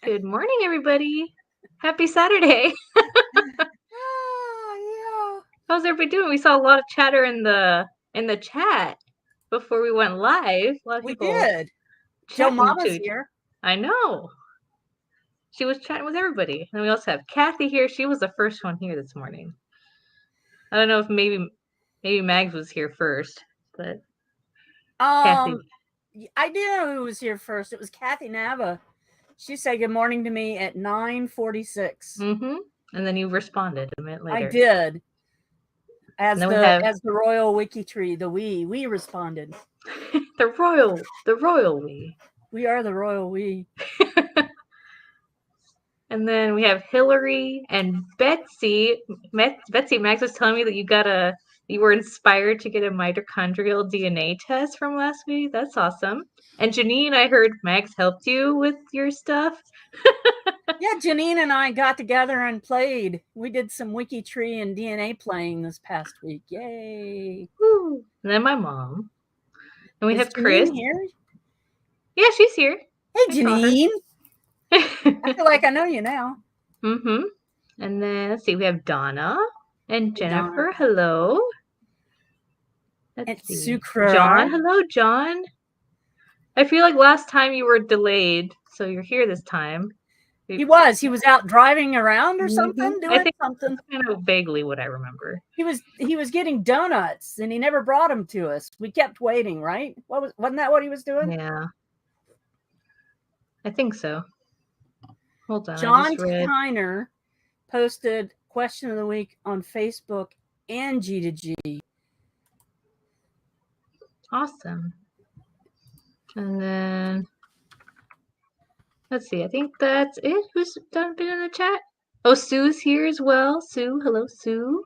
Good morning, everybody. Happy Saturday. Yeah. How's everybody doing? We saw a lot of chatter in the chat before we went live. A lot of We people did. Joe chatting to Mama's each. here. I know. She was chatting with everybody. And we also have Kathy here. She was the first one here this morning. I don't know if maybe Mags was here first, but Kathy. I did know who was here first. It was Kathy Nava. She said good morning to me at 9:46. Mm-hmm. And then you responded a minute later. I did. As the royal WikiTree, we responded. the royal we. We are the royal we. And then we have Hillary and Betsy. Betsy, Max was telling me that you were inspired to get a mitochondrial DNA test from last week. That's awesome. And Janine, I heard Max helped you with your stuff. Yeah, Janine and I got together and played. We did some WikiTree and DNA playing this past week. Yay! Woo. And then my mom. And we have Chris. Janine here? Yeah, she's here. Hey, Janine. I feel like I know you now. Mm-hmm. And then let's see, we have Donna and Jennifer. Donna. Hello. Let's see. Sucre. John. Hello, John. I feel like last time you were delayed, so you're here this time. He was out driving around or something, doing something. That's kind of vaguely what I remember. He was getting donuts and he never brought them to us. We kept waiting, right? Wasn't that what he was doing? Yeah. I think so. Hold on. John Tyner posted question of the week on Facebook and G2G. Awesome. And then let's see. I think that's it. Who's been in the chat? Oh, Sue's here as well. Sue. Hello, Sue.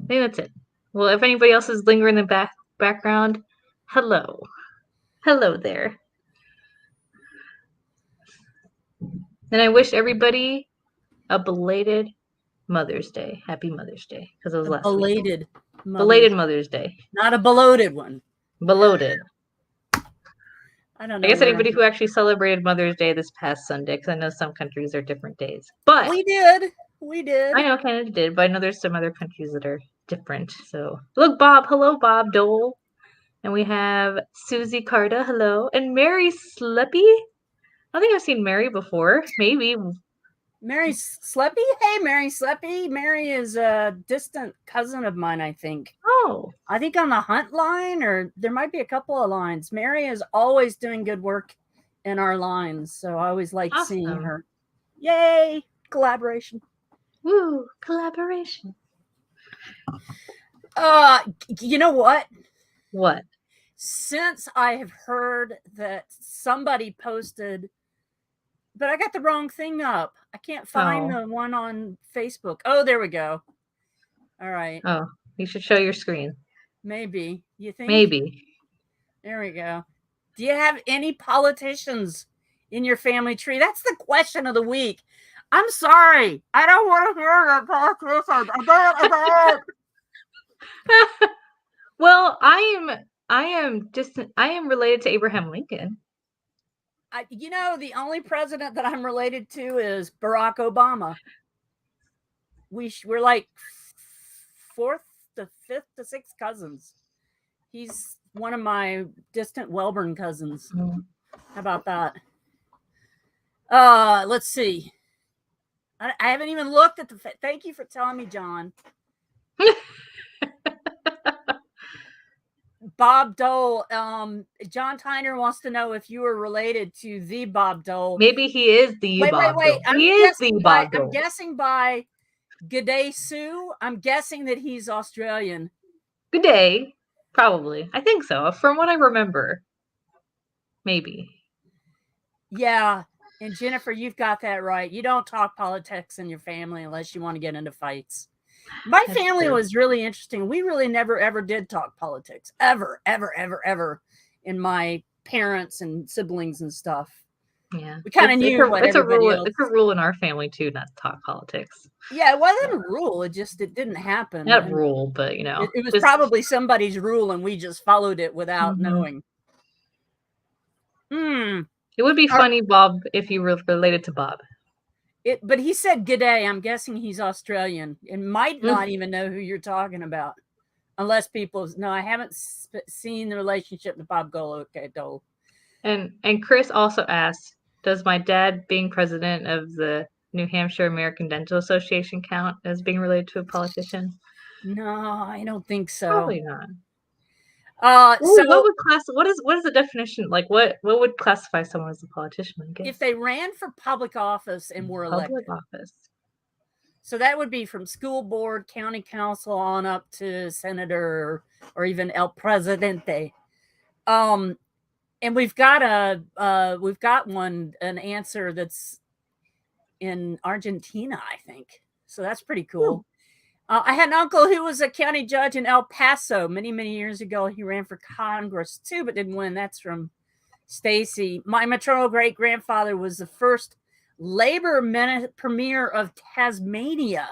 I think that's it. Well, if anybody else is lingering in the background, hello. Hello there. And I wish everybody a belated Mother's Day. Happy Mother's Day. Because it was last week. Belated Mother's Day. Not a bloated one. Bloated. I don't know. I guess anybody who actually celebrated Mother's Day this past Sunday, because I know some countries are different days. But we did. I know Canada did, but I know there's some other countries that are different. So look, Bob. Hello, Bob Dole. And we have Susie Carta. Hello. And Mary Sleppy. I don't think I've seen Mary before. Maybe. Mary Sleppy? Hey, Mary Sleppy. Mary is a distant cousin of mine, I think. Oh. I think on the Hunt line, or there might be a couple of lines. Mary is always doing good work in our lines, so I always like seeing her. Yay! Collaboration. Woo! Collaboration. You know what? What? Since I have heard that somebody posted, but I got the wrong thing up. I can't find the one on Facebook. Oh, there we go. All right. Oh, you should show your screen. Maybe. You think? Maybe. There we go. Do you have any politicians in your family tree? That's the question of the week. I'm sorry. I don't want to hear that politicians. I don't. Well, I am related to Abraham Lincoln. The only president that I'm related to is Barack Obama. We're like 4th to 5th to 6th cousins. He's one of my distant Welborn cousins. Mm. How about that? Let's see. I haven't even looked at thank you for telling me, John. Bob Dole. John Tyner wants to know if you were related to the Bob Dole. Maybe he is the Bob Dole. He is the Bob Dole. I'm guessing by G'day Sue. I'm guessing that he's Australian. Good day. Probably. I think so. From what I remember. Maybe. Yeah. And Jennifer, you've got that right. You don't talk politics in your family unless you want to get into fights. My family was really interesting. We really never, ever did talk politics. Ever, ever, ever, ever. In my parents and siblings and stuff. Yeah. We kind of knew what everybody else. It's a rule in our family, too, not to talk politics. Yeah, it wasn't a rule. It didn't happen. Not a rule, but, it was probably somebody's rule, and we just followed it without knowing. It would be funny, Bob, if you were related to Bob. But he said g'day. I'm guessing he's Australian and might not even know who you're talking about. Unless people know, I haven't seen the relationship with Bob Golo. Okay, Dole. And Chris also asked, does my dad being president of the New Hampshire American Dental Association count as being related to a politician? No, I don't think so. Probably not. So what is the definition? Like what would classify someone as a politician? I guess? If they ran for public office and were elected. Public office. So that would be from school board, county council on up to senator or even el presidente. And we've got an answer that's in Argentina, I think. So that's pretty cool. I had an uncle who was a county judge in El Paso many, many years ago. He ran for Congress too, but didn't win. That's from Stacy. My maternal great grandfather was the first Labour premier of Tasmania,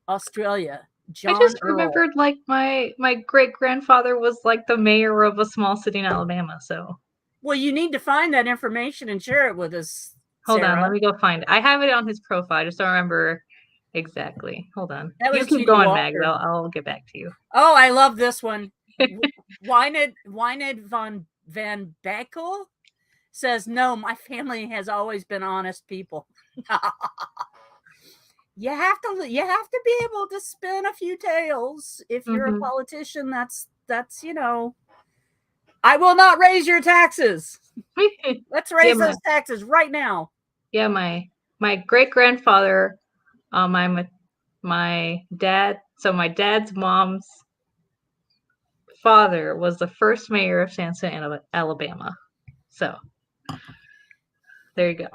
Australia. John I just Earl. remembered like my great grandfather was like the mayor of a small city in Alabama. So well, you need to find that information and share it with us. Hold on, let me go find it. I have it on his profile. I just don't remember exactly. Hold on. You keep going, Mags. I'll get back to you. Oh, I love this one. Wyned van Beckel says, no, my family has always been honest people. You have to be able to spin a few tales if you're a politician. That's I will not raise your taxes. Let's raise those taxes right now. Yeah, my great grandfather, my dad. So my dad's mom's father was the first mayor of Sansa, Alabama. So there you go.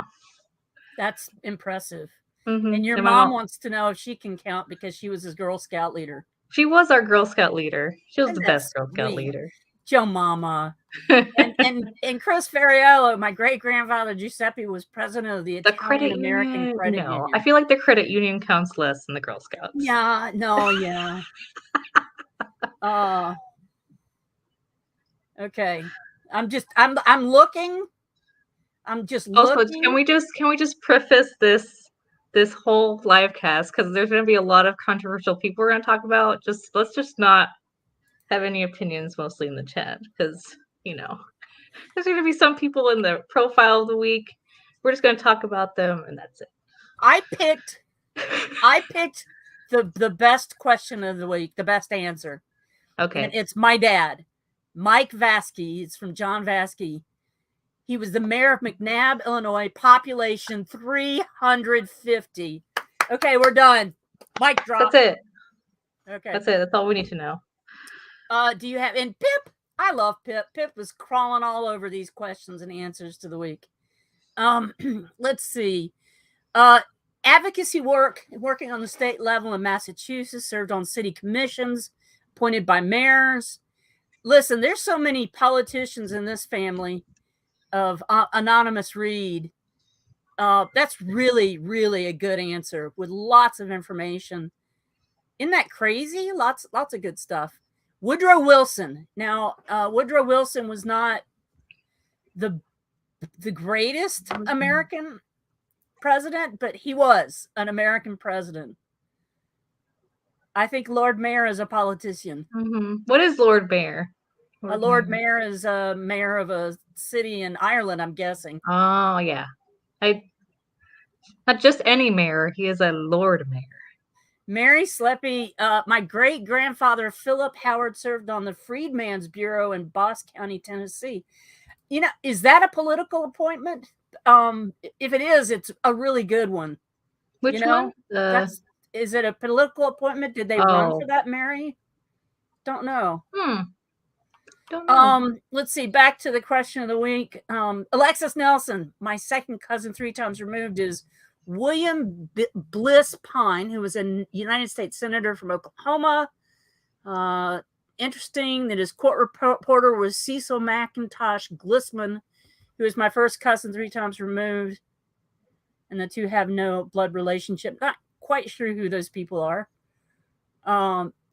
That's impressive. And your mom wants to know if she can count because she was his Girl Scout leader. She was our Girl Scout leader. She was the best Girl Scout leader. Joe Mama. and Chris Ferriello, my great grandfather Giuseppe, was president of the Italian American Credit Union. I feel like the credit union counts less than the Girl Scouts. Yeah, no, yeah. Okay. I'm looking. Also, can we just preface this whole live cast, because there's going to be a lot of controversial people we're going to talk about. Let's just not have any opinions, mostly in the chat, because there's going to be some people in the profile of the week. We're just going to talk about them, and that's it. I picked the best question of the week, the best answer. Okay, and it's my dad, Mike Vasky. It's from John Vasky. He was the mayor of McNabb, Illinois, population 350. Okay, we're done. Mic drop. That's it. Okay. That's it. That's all we need to know. Do you have, and Pip, I love Pip. Pip was crawling all over these questions and answers to the week. Let's see. Advocacy working on the state level in Massachusetts, served on city commissions, appointed by mayors. Listen, there's so many politicians in this family of Anonymous Reed. That's really, really a good answer with lots of information. Isn't that crazy? Lots of good stuff. Woodrow Wilson. Now, Woodrow Wilson was not the greatest American president, but he was an American president. I think Lord Mayor is a politician. What is Lord Mayor? A Lord Mayor is a mayor of a city in Ireland, I'm guessing. Oh, yeah. Not just any mayor. He is a Lord Mayor. Mary Sleppy, my great-grandfather Philip Howard served on the Freedmen's Bureau in Boss County, Tennessee. Is that a political appointment? If it is, it's a really good one. Which one? Is it a political appointment? Did they run for that, Mary? Don't know. Don't know. Let's see. Back to the question of the week. Alexis Nelson, my second cousin 3 times removed, is William Bliss Pine, who was a United States Senator from Oklahoma. Interesting that his court reporter was Cecil McIntosh Glissman, who is my first cousin 3 times removed. And the two have no blood relationship. Not quite sure who those people are.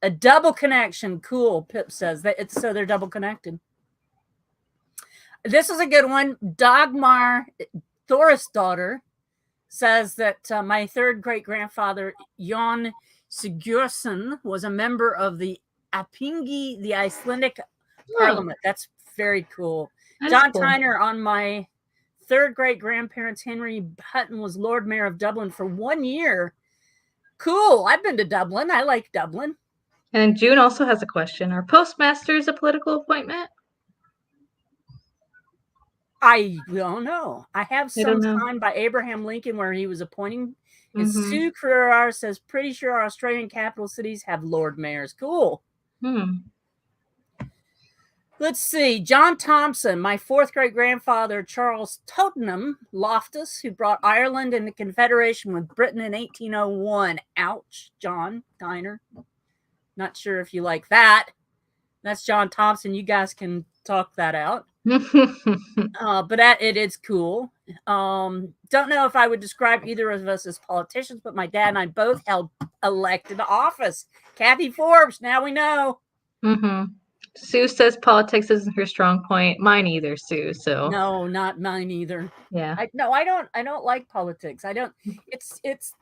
A double connection. Cool, Pip says. So they're double connected. This is a good one. Dagmar, Thor's daughter, says that my third great-grandfather, Jon Sigurðsson, was a member of the Apingi, the Icelandic parliament. That's very cool. John Tyner, on my third great-grandparents, Henry Hutton, was Lord Mayor of Dublin for 1 year. Cool. I've been to Dublin. I like Dublin. And June also has a question. Are postmasters a political appointment? I don't know. I have some time by Abraham Lincoln where he was appointing. And Sue Carrera says, pretty sure our Australian capital cities have Lord Mayors. Cool. Let's see. John Thompson, my fourth great-grandfather, Charles Tottenham Loftus, who brought Ireland into Confederation with Britain in 1801. Ouch, John Tyner. Not sure if you like that. That's John Thompson. You guys can talk that out. But it is cool. Don't know if I would describe either of us as politicians, but my dad and I both held elected office. Kathy Forbes, now we know. Sue says politics isn't her strong point. Mine either, Sue. So no, not mine either. Yeah. I don't like politics. I don't. It's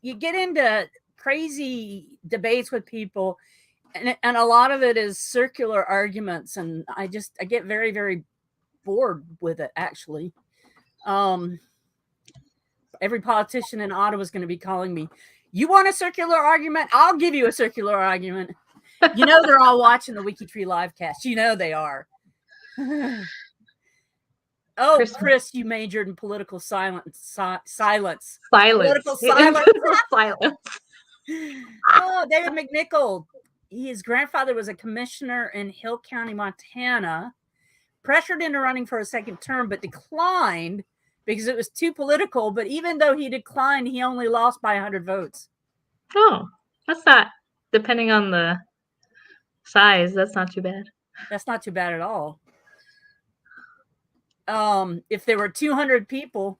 you get into crazy debates with people, and a lot of it is circular arguments, and I get very, very bored with it. Actually, every politician in Ottawa is going to be calling me. You want a circular argument? I'll give you a circular argument. You know they're all watching the WikiTree live cast. You know they are. Oh, Chris, you majored in political silence. Political silence. Silence. Oh, David McNichol. His grandfather was a commissioner in Hill County, Montana. Pressured into running for a second term, but declined because it was too political. But even though he declined, he only lost by 100 votes. Oh, that's not, depending on the size, that's not too bad. That's not too bad at all. If there were 200 people,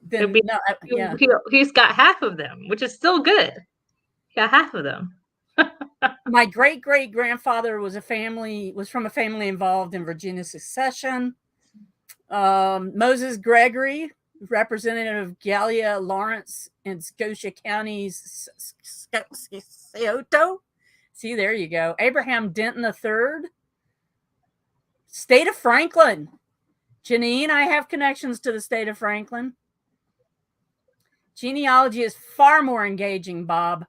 then he's got half of them, which is still good. He got half of them. My great-great-grandfather was from a family involved in Virginia secession. Moses Gregory, representative of Gallia Lawrence in Scotia County's Scioto. See, there you go. Abraham Denton III. State of Franklin. Janine, I have connections to the state of Franklin. Genealogy is far more engaging, Bob.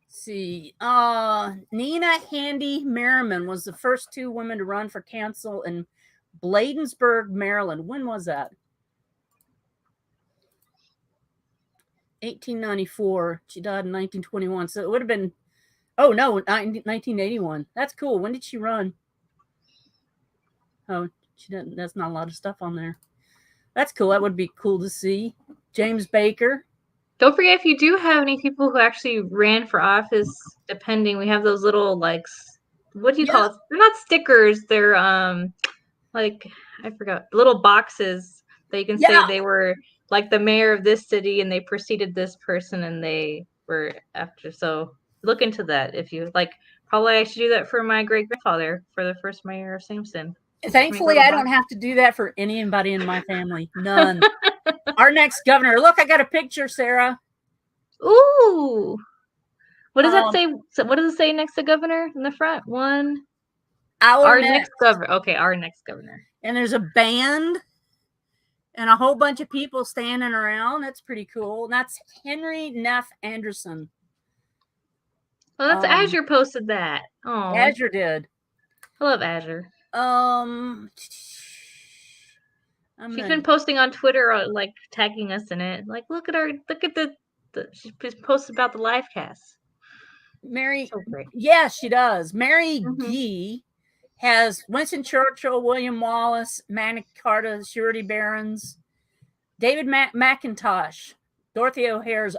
Let's see. Nina Handy Merriman was the first 2 women to run for council in Bladensburg, Maryland. When was that? 1894. She died in 1921. So it would have been, 1981. That's cool. When did she run? Oh, she didn't. That's not a lot of stuff on there. That's cool. That would be cool to see. James Baker. Don't forget, if you do have any people who actually ran for office, depending, we have those little, like, what do you call it? They're not stickers. They're like, I forgot, little boxes that you can say they were like the mayor of this city and they preceded this person and they were after. So look into that if you like. Probably I should do that for my great grandfather for the first mayor of Sampson. Thankfully, I don't have to do that for anybody in my family. None. Our next governor. Look, I got a picture, Sarah. Ooh. What does that say? What does it say next to governor in the front? Our next governor. Okay, our next governor. And there's a band and a whole bunch of people standing around. That's pretty cool. And that's Henry Neff Anderson. Oh, that's Azure posted that. Oh, Azure did. I love Azure. She's been posting on Twitter, like tagging us in it. Like, look at the she posts about the live cast. Mary, so great. Yes, she does. Mary Gee has Winston Churchill, William Wallace, Magna Carta, surety barons, David McIntosh, Dorothy O'Hare's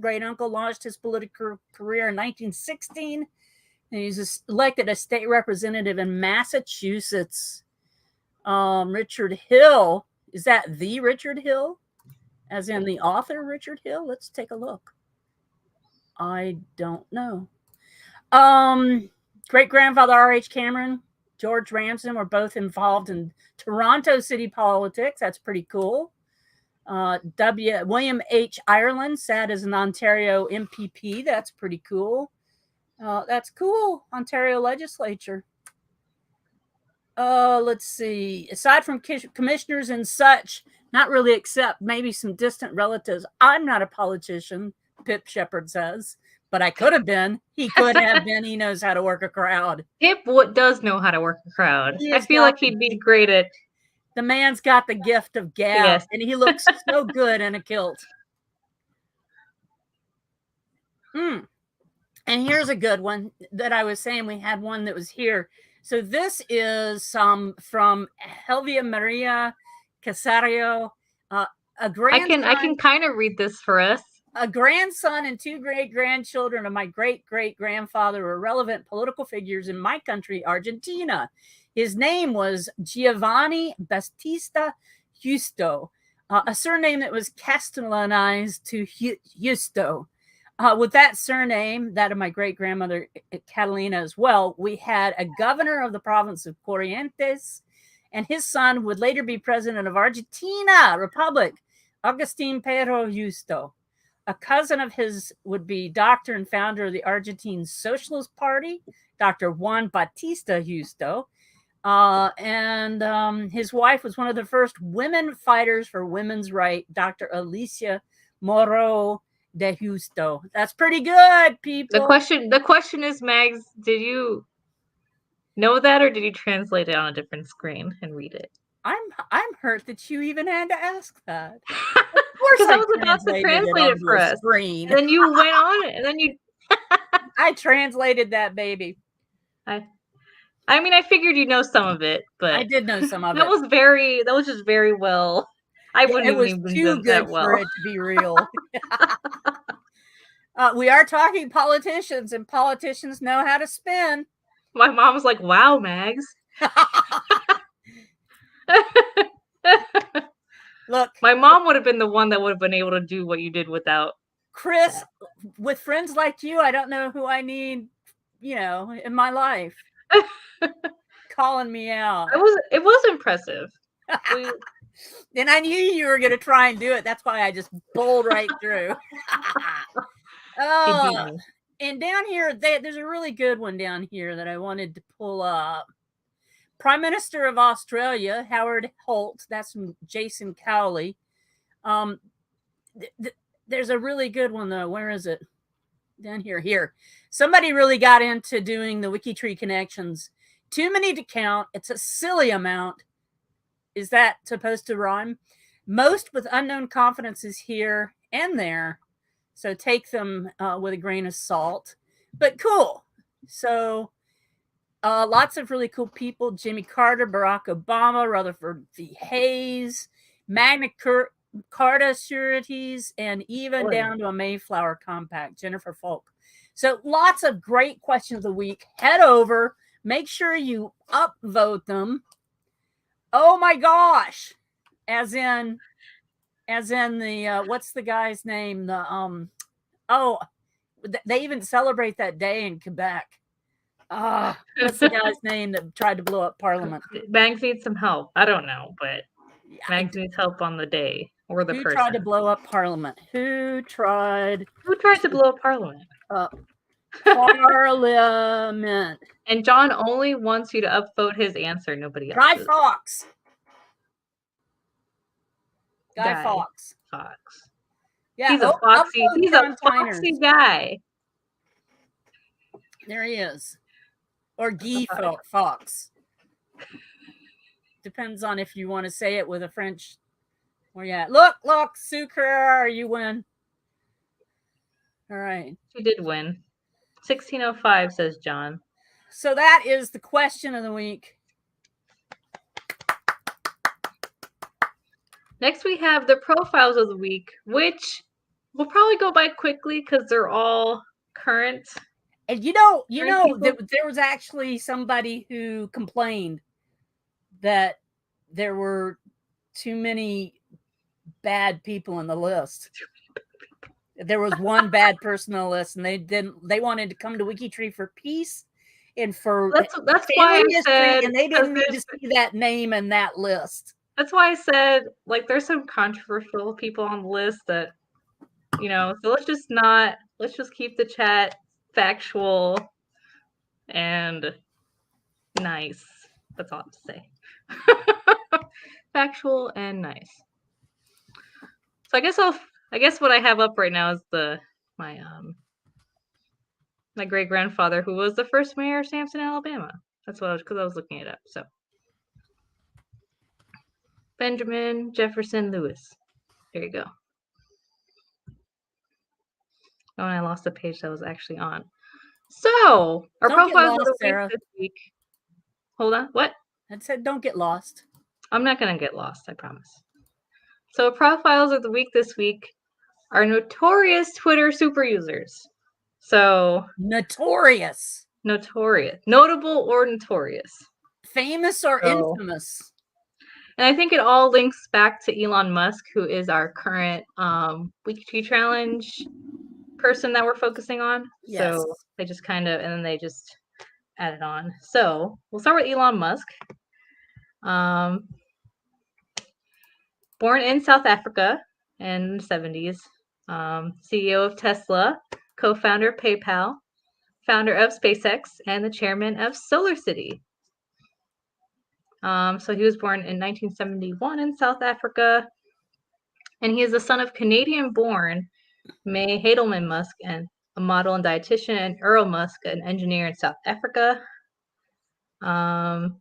great uncle, launched his political career in 1916. And he's elected as state representative in Massachusetts. Richard Hill. Is that the Richard Hill? As in the author Richard Hill? Let's take a look. I don't know. Great-grandfather R.H. Cameron George Ramsden were both involved in Toronto city politics. That's pretty cool. William H. Ireland sat as an Ontario MPP. That's pretty cool. That's cool. Ontario legislature. Let's see. Aside from commissioners and such, not really except maybe some distant relatives. I'm not a politician, Pip Shepard says, but I could have been. He could have been. He knows how to work a crowd. Pip does know how to work a crowd. I feel like he'd be great at. The man's got the gift of gab, yes. And he looks so good in a kilt. And here's a good one that I was saying. We had one that was here. So this is from Helvia Maria Casario, a grandson. I can kind of read this for us. A grandson and 2 great-grandchildren of my great-great-grandfather were relevant political figures in my country, Argentina. His name was Giovanni Battista Justo, a surname that was Castellanized to Justo. With that surname, that of my great-grandmother Catalina as well, we had a governor of the province of Corrientes, and his son would later be president of Argentina Republic, Agustin Pero Justo. A cousin of his would be doctor and founder of the Argentine Socialist Party, Dr. Juan Bautista Justo. And his wife was one of the first women fighters for women's rights, Dr. Alicia Moro de Justo. That's pretty good, people. The question is, Mags, did you know that, or did you translate it on a different screen and read it? I'm hurt that you even had to ask that. Because I was about to translate it for us. Screen. Then you went on it, and then you. I translated that baby. I mean, I figured you know some of it, but I did know some of it. That was just very well. I wouldn't it was even too good for it to be real. We are talking politicians, and politicians know how to spin. My mom was like, "Wow, Mags." Look, my mom would have been the one that would have been able to do what you did without Chris. With friends like you, I don't know who I need, in my life. Calling me out. It was impressive. And I knew you were going to try and do it. That's why I just bowled right through. And down here, there's a really good one down here that I wanted to pull up. Prime Minister of Australia, Howard Holt. That's from Jason Cowley. There's a really good one, though. Where is it? Down here. Here. Somebody really got into doing the WikiTree connections. Too many to count. It's a silly amount. Is that supposed to rhyme? Most with unknown confidence is here and there. So take them with a grain of salt. But cool. So lots of really cool people. Jimmy Carter, Barack Obama, Rutherford V. Hayes, Magna Carta sureties, and even down to a Mayflower Compact, Jennifer Folk. So lots of great questions of the week. Head over. Make sure you upvote them. Oh my gosh. As in the what's the guy's name? They even celebrate that day in Quebec. What's the guy's name that tried to blow up Parliament? Mags needs some help. I don't know, but Mags needs help on the day or the person. Who tried to blow up Parliament? Who tried to blow up Parliament? Parliament. And John only wants you to upvote his answer. Nobody else. Guy Fawkes. Guy Fawkes. Yeah, he's a foxy guy. There he is. Or Guy Fawkes. Depends on if you want to say it with a French. Where you at? Look, Sucre, you win. All right. She did win. 1605, says John. So that is the question of the week. Next, we have the profiles of the week, which will probably go by quickly because they're all current. And there was actually somebody who complained that there were too many bad people in the list. There was one bad person on the list, and they wanted to come to WikiTree for peace and for that's family why I history, said, and they didn't need to there's see that name in that list. that's why I said, like, there's some controversial people on the list that, you know, so let's just keep the chat factual and nice. That's all I have to say. Factual and nice. So I guess what I have up right now is my great grandfather, who was the first mayor of Sampson, Alabama. That's what because I was looking it up. So Benjamin Jefferson Lewis. There you go. Oh, and I lost the page that was actually on. So our Don't get profiles lost, of the Sarah. week this week. Hold on. What? I said, don't get lost. I'm not gonna get lost, I promise. So profiles of the week this week are notorious Twitter super users. So Notorious. Notable or notorious. Famous or infamous. And I think it all links back to Elon Musk, who is our current WikiTree challenge person that we're focusing on. Yes. So they just kind of, and then they just added on. So we'll start with Elon Musk. Born in South Africa in the 70s, CEO of Tesla, co-founder of PayPal, founder of SpaceX, and the chairman of SolarCity. So he was born in 1971 in South Africa, and he is the son of Canadian-born May Hadelman Musk, and a model and dietitian, and Earl Musk, an engineer in South Africa. And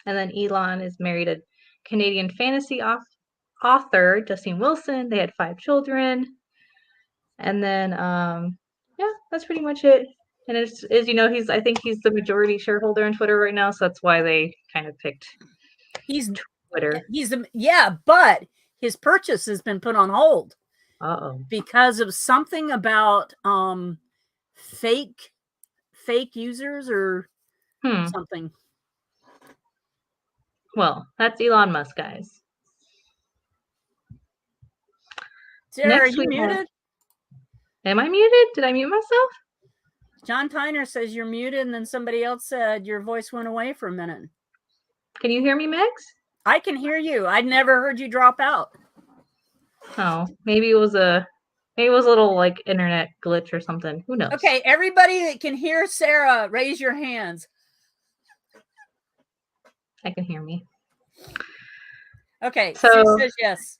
then Elon is married to Canadian fantasy author Justine Wilson. They had 5 children. And then, yeah, that's pretty much it. And as you know, I think he's the majority shareholder in Twitter right now, so that's why they kind of picked Twitter. But his purchase has been put on hold. Uh-oh. Because of something about fake users or something. Well, that's Elon Musk, guys. Sarah, are you muted? Am I muted? Did I mute myself? John Tyner says you're muted, and then somebody else said your voice went away for a minute. Can you hear me, Megs? I can hear you. I'd never heard you drop out. Oh, maybe it was a little like internet glitch or something. Who knows? Okay, everybody that can hear Sarah, raise your hands. I can hear me. Okay, so Sue says yes.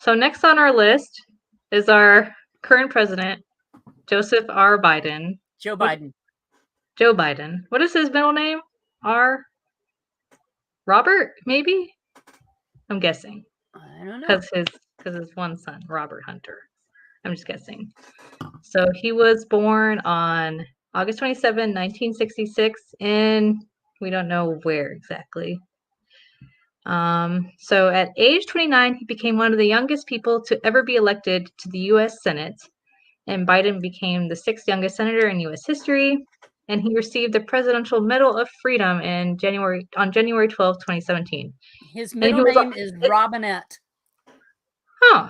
So next on our list is our current president, Joseph R. Biden. Joe Biden. Joe Biden. What is his middle name? Robert, maybe? I'm guessing. I don't know. Because his one son, Robert Hunter. I'm just guessing. So he was born on August 27, 1966 in, we don't know where exactly. So at age 29, he became one of the youngest people to ever be elected to the U.S. Senate, and Biden became the 6th youngest senator in U.S. history, and he received the Presidential Medal of Freedom on January 12, 2017. His middle name is Robinette. Huh.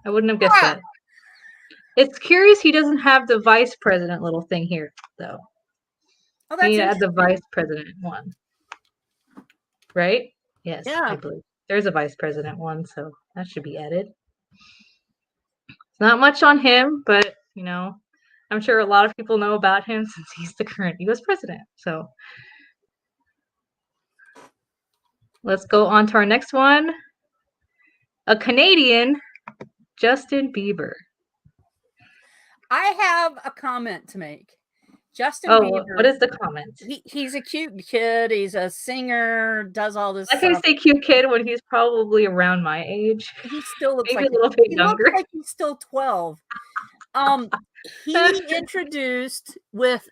I wouldn't have guessed that. It's curious he doesn't have the vice president little thing here, though. Oh, that's you need to add the vice president one. Right? Yes, yeah. I believe. There's a vice president one, so that should be added. It's not much on him, but, you know, I'm sure a lot of people know about him since he's the current U.S. president. So let's go on to our next one. A Canadian, Justin Bieber. I have a comment to make. Justin Bieber. What is the comment? He's a cute kid. He's a singer, does all this stuff. I can say cute kid when he's probably around my age. He still looks maybe like a little bit younger. Looks like he's still 12. He introduced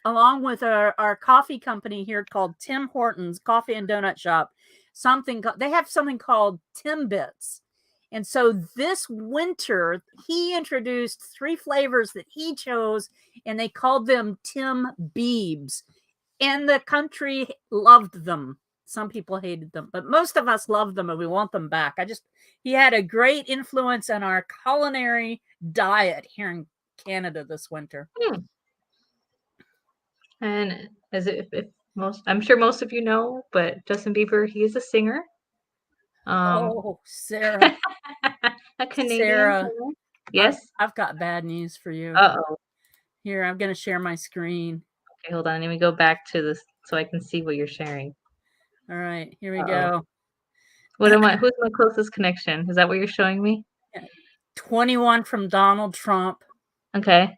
along with our coffee company here called Tim Hortons Coffee and Donut Shop, they have something called Timbits. And so this winter, he introduced 3 flavors that he chose, and they called them Tim Biebs. And the country loved them. Some people hated them, but most of us love them and we want them back. He had a great influence on our culinary diet here in Canada this winter. And if most, I'm sure most of you know, but Justin Bieber, he is a singer. Oh, Sarah. A Canadian Sarah. singer. Yes. I've got bad news for you. Uh-oh. Here, I'm going to share my screen. Okay, hold on. Let me go back to this so I can see what you're sharing. All right, here we Uh-oh. go. Who's my closest connection? Is that what you're showing me? 21 from Donald Trump. Okay.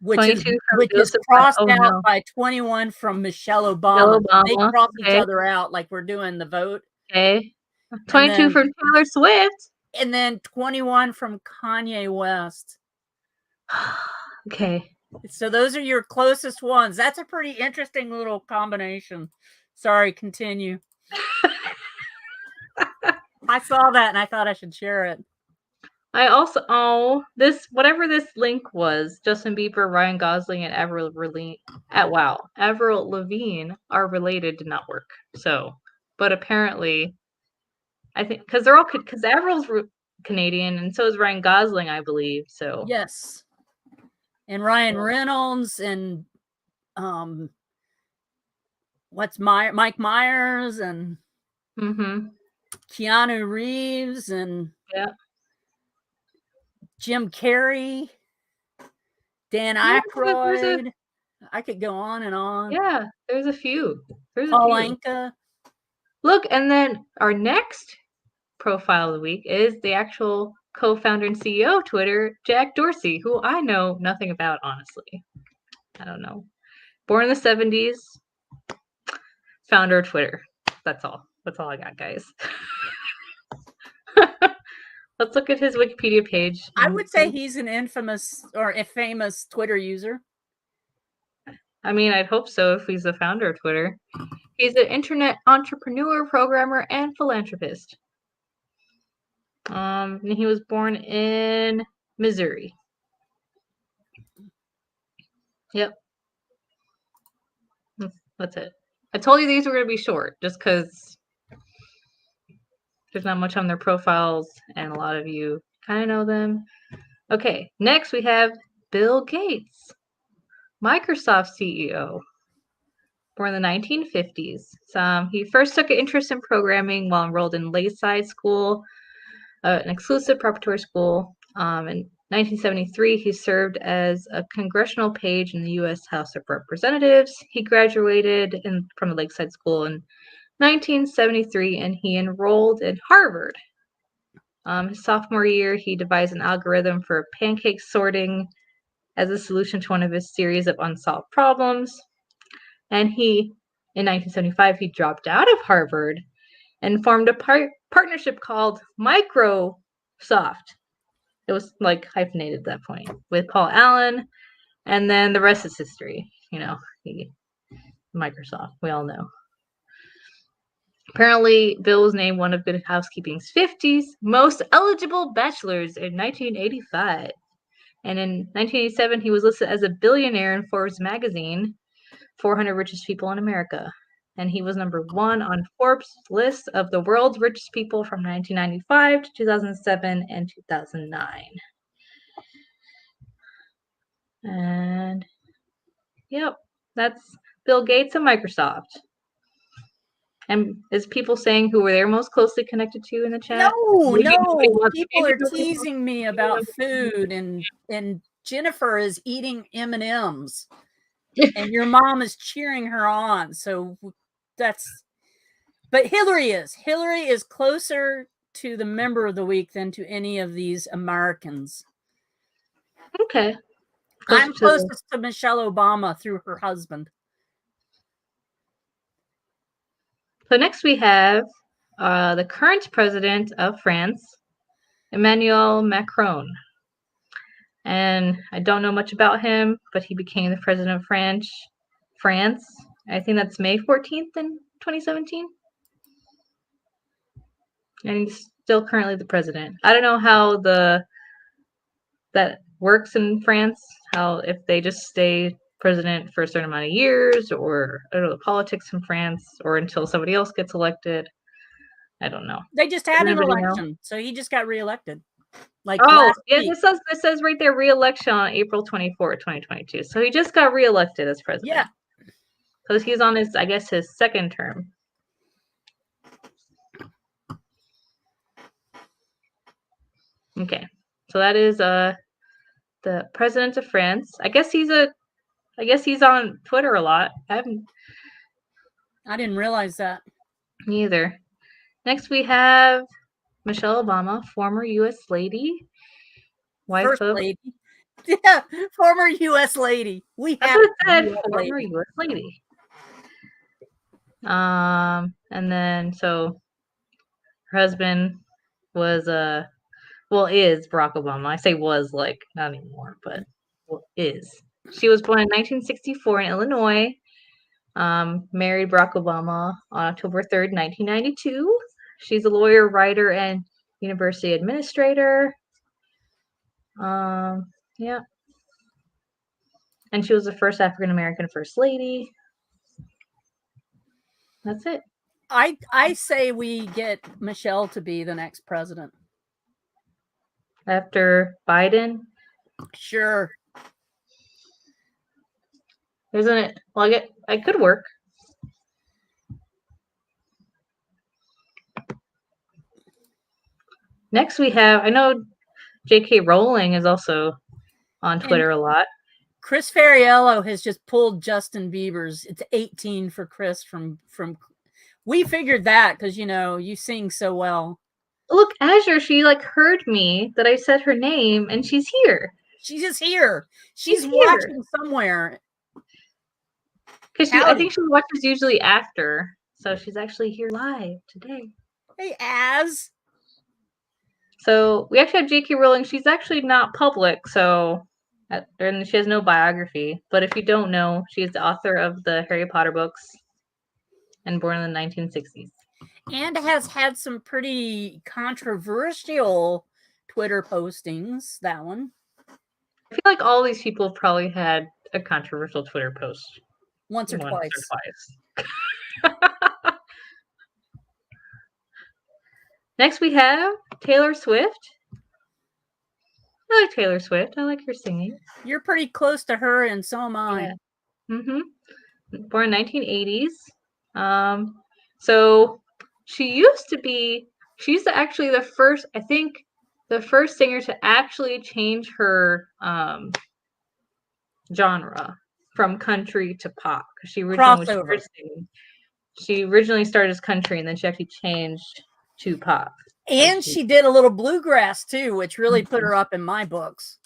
Which 22 from is Joseph. crossed Oh, out no. by 21 from Michelle Michelle Obama. They Obama. cross each Okay. other out like we're doing the vote. Okay. 22 from Taylor Swift. And then 21 from Kanye West. Okay. So those are your closest ones. That's a pretty interesting little combination. Sorry, continue. I saw that and I thought I should share it. I also whatever this link was, Justin Bieber, Ryan Gosling, and Avril Lavigne are related, did not work. So, but apparently, I think because Avril's Canadian and so is Ryan Gosling, I believe. So yes, and Ryan Reynolds and Mike Myers and Keanu Reeves and Jim Carrey, Dan Aykroyd. I could go on and on. Yeah, there's a few. Paul Anka. Look, and then our next profile of the week is the actual co-founder and CEO of Twitter, Jack Dorsey, who I know nothing about, honestly. I don't know. Born in the 70s, founder of Twitter. That's all. That's all I got, guys. Let's look at his Wikipedia page. I would say he's an infamous or a famous Twitter user. I mean, I'd hope so if he's the founder of Twitter. He's an internet entrepreneur, programmer, and philanthropist. And he was born in Missouri. Yep. That's it. I told you these were going to be short just because there's not much on their profiles and a lot of you kind of know them. Okay, next we have Bill Gates, Microsoft CEO, born in the 1950s. He first took an interest in programming while enrolled in Lakeside School, an exclusive preparatory school. In 1973, he served as a congressional page in the U.S. House of Representatives. He graduated from the Lakeside School in 1973, and he enrolled in Harvard. His sophomore year, he devised an algorithm for pancake sorting as a solution to one of his series of unsolved problems. And in 1975, he dropped out of Harvard and formed a partnership called Microsoft. It was like hyphenated at that point with Paul Allen, and then the rest is history. Microsoft, we all know. Apparently, Bill was named one of Good Housekeeping's 50's most eligible bachelors in 1985. And in 1987, he was listed as a billionaire in Forbes magazine, 400 richest people in America. And he was number 1 on Forbes' list of the world's richest people from 1995 to 2007 and 2009. And, yep, that's Bill Gates and Microsoft. And is people saying who were they most closely connected to in the chat? No. People are teasing me about food, and Jennifer is eating M&Ms, and your mom is cheering her on. So but Hillary is closer to the member of the week than to any of these Americans. Okay. I'm closest to Michelle Obama through her husband. So next we have the current president of France, Emmanuel Macron. And I don't know much about him, but he became the president of France. I think that's May 14th in 2017. And he's still currently the president. I don't know how that works in France, how if they just stay president for a certain amount of years, or I don't know the politics in France, or until somebody else gets elected. I don't know. They just had an election, so he just got reelected. This says right there, re-election on April 24, 2022. So he just got reelected as president. Yeah. because he's on his, I guess, his second term. Okay, so that is the president of France. I guess he's on Twitter a lot. I didn't realize that. Me either. Next we have Michelle Obama, former U.S. lady, wife First of. lady. Yeah, former U.S. lady. We That's have what it said. US Former lady. U.S. lady. And then so her husband was is Barack Obama. I say was, like, not anymore, but is. She was born in 1964 in Illinois. Married Barack Obama on October 3rd, 1992. She's a lawyer, writer, and university administrator. Yeah. And she was the first African American first lady. That's it. I say we get Michelle to be the next president. After Biden? Sure. Isn't it? Well, I could work. Next we have, I know J.K. Rowling is also on Twitter a lot. Chris Ferriello has just pulled Justin Bieber's. It's 18 for Chris from. We figured that because you sing so well. Look, Azure, she heard me that I said her name, and she's here. She's just here. She's watching somewhere. Because I think she watches usually after, so she's actually here live today. Hey, Az. So we actually have J.K. Rowling. She's actually not public, so and she has no biography. But if you don't know, she's the author of the Harry Potter books, and born in the 1960s. And has had some pretty controversial Twitter postings. That one. I feel like all these people probably had a controversial Twitter post once or twice. Next we have Taylor Swift. I like Taylor Swift. I like her singing. You're pretty close to her, and so am I. Yeah. Born 1980s. So she's actually the first, I think, the first singer to actually change her genre from country to pop. She originally started as country, and then she actually changed to pop. And she did a little bluegrass too, which really put her up in my books.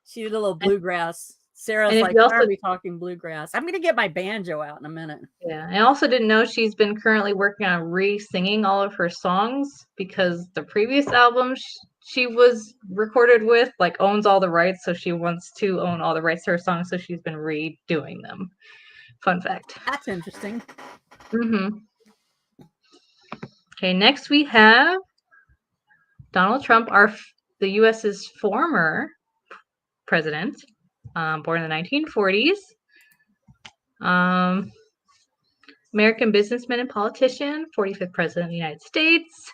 She did a little bluegrass. Sarah's like, why are we talking bluegrass? I'm going to get my banjo out in a minute. Yeah, I also didn't know she's been currently working on re-singing all of her songs because the previous album she was recorded with owns all the rights, so she wants to own all the rights to her songs, so she's been redoing them. Fun fact. That's interesting. Okay, next we have Donald Trump, the U.S.'s former president, born in the 1940s. American businessman and politician, 45th president of the United States.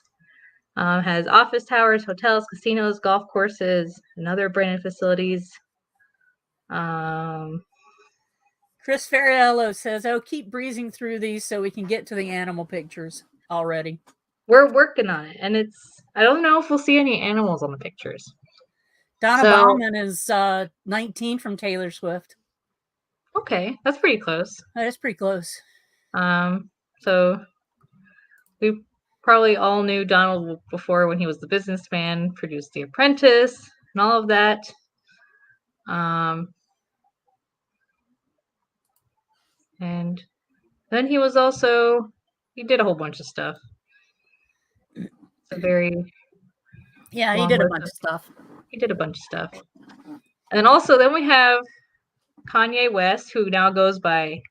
Has office towers, hotels, casinos, golf courses, and other branded facilities. Chris Ferriello says, keep breezing through these so we can get to the animal pictures already. We're working on it, and I don't know if we'll see any animals on the pictures. Donna Bauman is 19 from Taylor Swift. Okay, that's pretty close. That's pretty close. So we probably all knew Donald before when he was the businessman, produced The Apprentice, and all of that. And then he was he did a whole bunch of stuff. He did a bunch of stuff. He did a bunch of stuff. And also then we have Kanye West, who now goes by,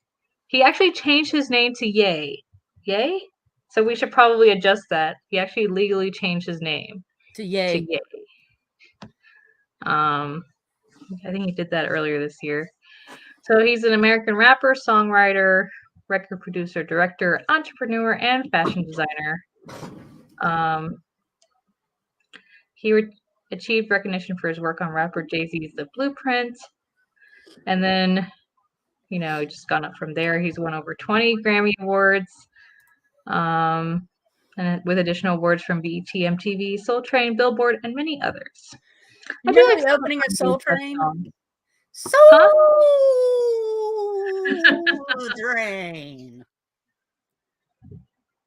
he actually changed his name to Ye. Ye? So we should probably adjust that. He actually legally changed his name to Ye. I think he did that earlier this year. So he's an American rapper, songwriter, record producer, director, entrepreneur, and fashion designer. He achieved recognition for his work on rapper Jay-Z's The Blueprint. And then just gone up from there. He's won over 20 Grammy Awards, and with additional awards from BET, MTV, Soul Train, Billboard, and many others. You I do remember like the some opening of of Soul that Train? song. Soul Huh? Train.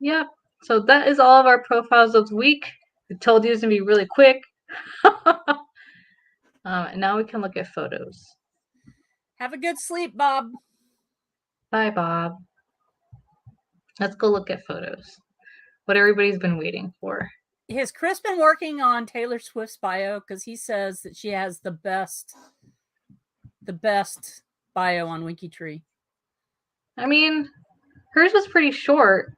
Yep. So that is all of our profiles of the week. I told you it's going to be really quick. And now we can look at photos. Have a good sleep, Bob. Bye, Bob. Let's go look at photos. What everybody's been waiting for. Has Chris been working on Taylor Swift's bio? Because he says that she has the best bio on WikiTree. I mean, hers was pretty short.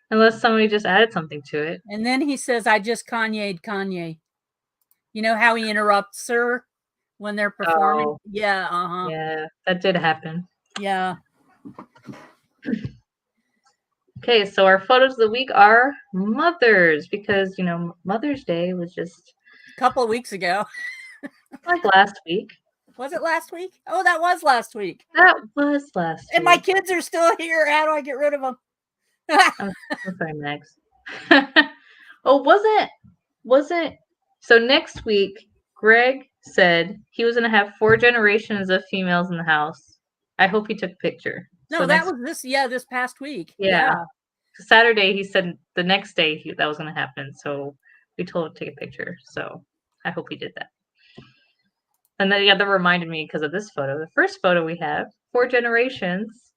Unless somebody just added something to it. And then he says, I just Kanye'd Kanye. You know how he interrupts her when they're performing? Oh, yeah, uh-huh. Yeah, that did happen. Yeah. Okay, so our photos of the week are mothers because, Mother's Day was just a couple of weeks ago. like last week. Was it last week? Oh, that was last week. That was last week. And my kids are still here. How do I get rid of them? I'm sorry, Max. Oh, wasn't so next week Greg said he was gonna have 4 generations of females in the house. I hope he took a picture. No, that was this past week. Yeah. Saturday he said the next day that was gonna happen, so we told him to take a picture. So I hope he did that. And then that reminded me because of this photo. The first photo we have, 4 generations,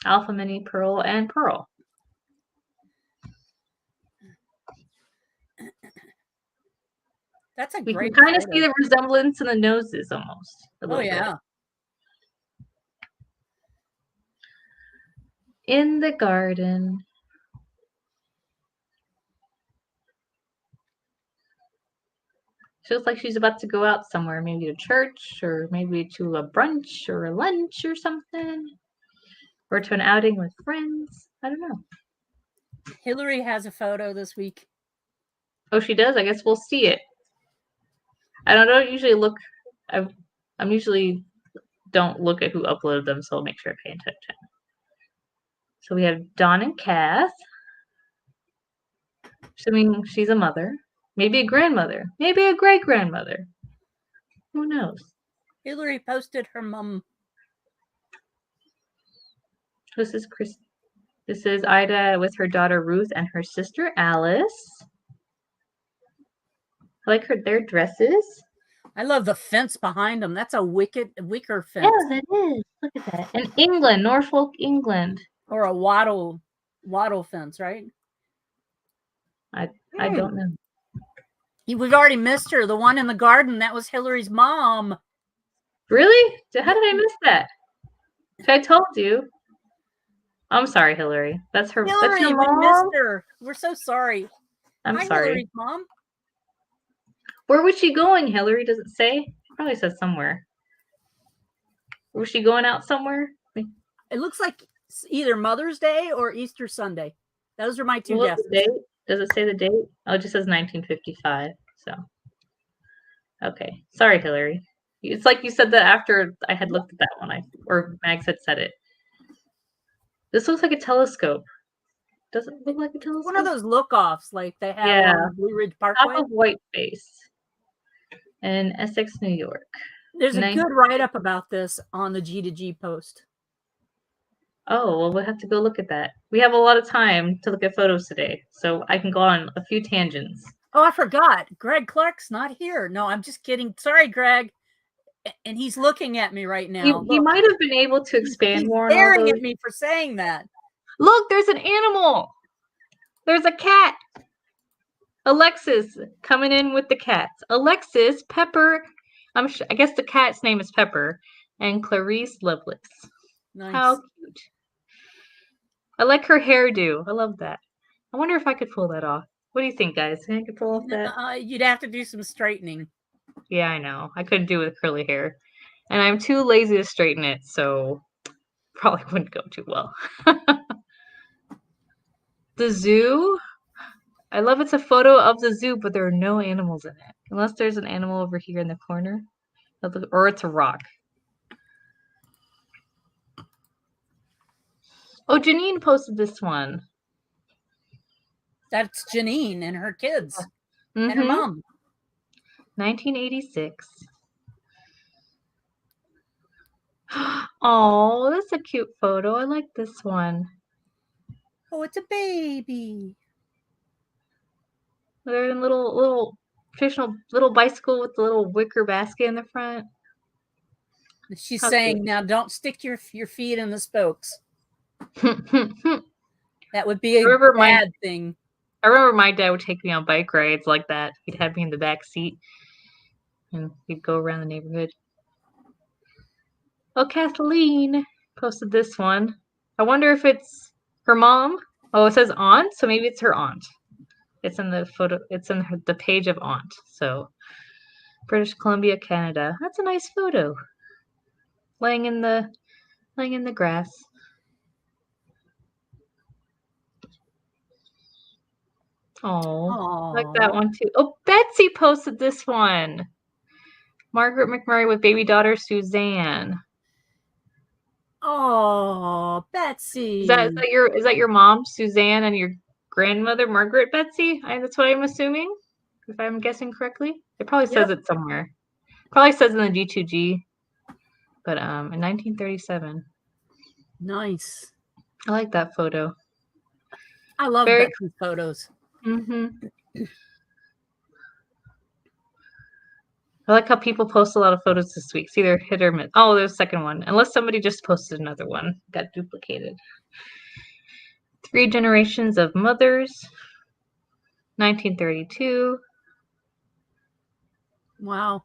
Alpha, Mini, Pearl, and Pearl. That's a we great can kind of photo. see the resemblance in the noses almost. Oh, yeah. Bit. In the garden. She looks like she's about to go out somewhere, maybe to church or maybe to a brunch or a lunch or something. Or to an outing with friends. I don't know. Hillary has a photo this week. Oh, she does? I guess we'll see it. I don't usually look. I'm usually don't look at who uploaded them, so I'll make sure I pay attention. So we have Dawn and Kath. Assuming she's a mother. Maybe a grandmother. Maybe a great-grandmother. Who knows? Hillary posted her mom. This is Chris. This is Ida with her daughter Ruth and her sister Alice. I like their dresses. I love the fence behind them. That's a wicker fence. Yeah, that is. Look at that. In England, Norfolk, England. Or a wattle fence, right? I don't know. We've already missed her. The one in the garden, that was Hillary's mom. Really? How did I miss that? I told you. I'm sorry, Hillary. That's her. Hillary, that's your we mom? missed her. We're so sorry. I'm Hi, sorry. Hillary's mom. Where was she going, Hillary? Does it say? Probably says somewhere. Was she going out somewhere? It looks like either Mother's Day or Easter Sunday. Those are my two guesses. The date? Does it say the date? Oh, it just says 1955. So, okay. Sorry, Hillary. It's like you said that after I had looked at that one, or Max had said it. This looks like a telescope. Does it look like a telescope? One of those look-offs like they have on Blue Ridge Parkway. Top of Whiteface in Essex, New York. There's a good write-up about this on the G2G post. Oh, well, we'll have to go look at that. We have a lot of time to look at photos today, so I can go on a few tangents. Oh, I forgot. Greg Clark's not here. No, I'm just kidding. Sorry, Greg. And he's looking at me right now. He might have been able to expand more on all staring those. at me for saying that. Look, there's an animal. There's a cat. Alexis coming in with the cats. Alexis, Pepper. I guess the cat's name is Pepper, and Clarice Lovelace. Nice. How cute. I like her hairdo. I love that. I wonder if I could pull that off. What do you think, guys? Think I could pull off that? You'd have to do some straightening. Yeah, I know. I couldn't do it with curly hair. And I'm too lazy to straighten it, so probably wouldn't go too well. The zoo. I love it's a photo of the zoo, but there are no animals in it. Unless there's an animal over here in the corner. Or it's a rock. Oh, Janine posted this one. That's Janine and her kids and her Mm-hmm. mom. 1986. Oh, that's a cute photo. I like this one. Oh, it's a baby. They're in little traditional little bicycle with the little wicker basket in the front. She's How saying, cute. now don't stick your feet in the spokes. I That would be a remember bad thing. my dad would take me on bike rides like that. He'd have me in the back seat and we'd go around the neighborhood. Oh, Kathleen posted this one. I wonder if it's her mom. Oh, it says aunt, so maybe it's her aunt. It's in the photo. It's in the page of aunt. So, British Columbia, Canada. That's a nice photo. Laying in the grass. Oh, I like that one too. Oh, Betsy posted this one. Margaret McMurray with baby daughter Suzanne. Oh, Betsy. Is that your mom, Suzanne, and your grandmother, Margaret Betsy? That's what I'm assuming, if I'm guessing correctly. It probably says it somewhere. Probably says in the G2G. But in 1937. Nice. I like that photo. I love Betsy's photos. Mm-hmm. I like how people post a lot of photos this week. It's either hit or miss. Oh, there's a second one. Unless somebody just posted another one. Got duplicated. 3 Generations of Mothers. 1932. Wow.